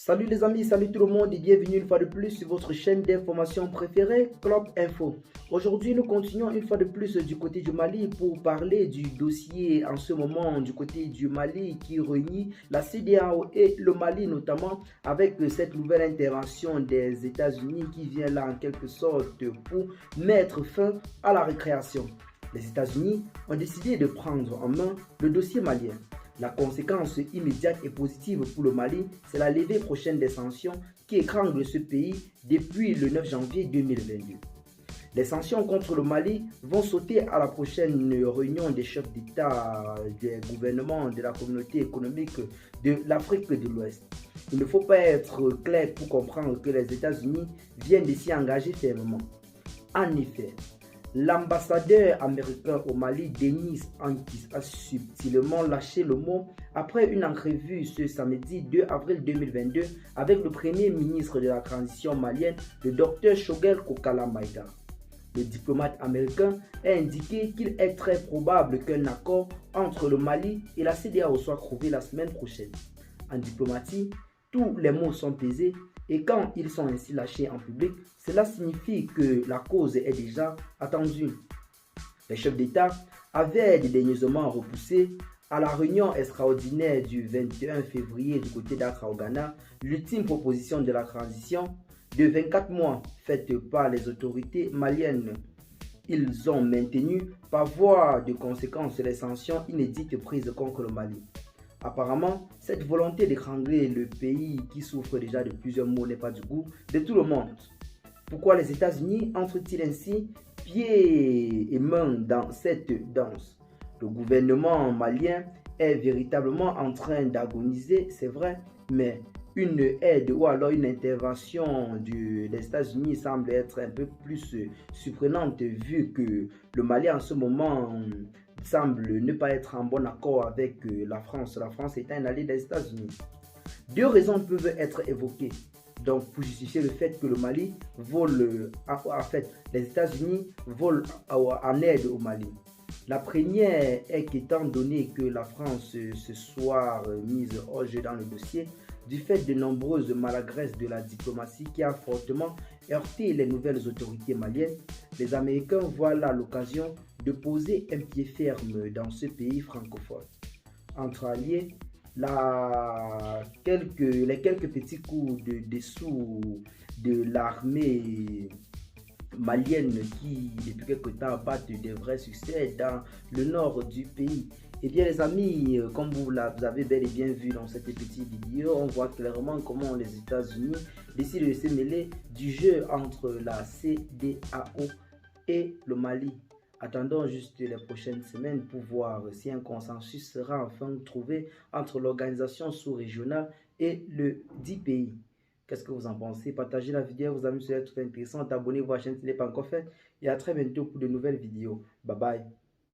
Salut les amis, salut tout le monde et bienvenue une fois de plus sur votre chaîne d'information préférée, Club Info. Aujourd'hui, nous continuons une fois de plus du côté du Mali pour parler du dossier en ce moment du côté du Mali qui réunit la CEDEAO et le Mali notamment avec cette nouvelle intervention des États-Unis qui vient là en quelque sorte pour mettre fin à la récréation. Les États-Unis ont décidé de prendre en main le dossier malien. La conséquence immédiate et positive pour le Mali, c'est la levée prochaine des sanctions qui étranglent ce pays depuis le 9 janvier 2022. Les sanctions contre le Mali vont sauter à la prochaine réunion des chefs d'État des gouvernements de la communauté économique de l'Afrique de l'Ouest. Il ne faut pas être clair pour comprendre que les États-Unis viennent de s'y engager fermement. En effet, l'ambassadeur américain au Mali, Denis Ankis, a subtilement lâché le mot après une entrevue ce samedi 2 avril 2022 avec le premier ministre de la transition malienne, le Dr Choguel Kokala Maïga. Le diplomate américain a indiqué qu'il est très probable qu'un accord entre le Mali et la CEDEAO soit trouvé la semaine prochaine. En diplomatie, tous les mots sont pesés et quand ils sont ainsi lâchés en public, cela signifie que la cause est déjà attendue. Les chefs d'État avaient dernièrement repoussé à la réunion extraordinaire du 21 février du côté d'Accra au Ghana l'ultime proposition de la transition de 24 mois faite par les autorités maliennes. Ils ont maintenu par voie de conséquence les sanctions inédites prises contre le Mali. Apparemment, cette volonté d'étrangler le pays qui souffre déjà de plusieurs maux n'est pas du goût de tout le monde. Pourquoi les États-Unis entrent-ils ainsi pieds et mains dans cette danse? Le gouvernement malien est véritablement en train d'agoniser, c'est vrai, mais une aide ou alors une intervention des États-Unis semble être un peu plus surprenante vu que le Mali en ce moment semble ne pas être en bon accord avec la France. La France est un allié des États-Unis. Deux raisons peuvent être évoquées. Donc, pour justifier le fait que le Mali vole, en fait, les États-Unis volent en aide au Mali. La première est qu'étant donné que la France se soit mise hors jeu dans le dossier, du fait de nombreuses maladresses de la diplomatie qui a fortement heurté les nouvelles autorités maliennes, les Américains voient là l'occasion de poser un pied ferme dans ce pays francophone. Entre alliés, les quelques petits coups de dessous de l'armée malienne qui depuis quelque temps battent de vrais succès dans le nord du pays. Et bien les amis, comme vous avez bel et bien vu dans cette petite vidéo, on voit clairement comment les États-Unis décident de se mêler du jeu entre la CEDEAO et le Mali. Attendons juste les prochaines semaines pour voir si un consensus sera enfin trouvé entre l'organisation sous-régionale et le 10 pays. Qu'est-ce que vous en pensez? Partagez la vidéo, vous avez trouvé intéressant, abonnez-vous à la chaîne si ce n'est pas encore fait et à très bientôt pour de nouvelles vidéos. Bye bye.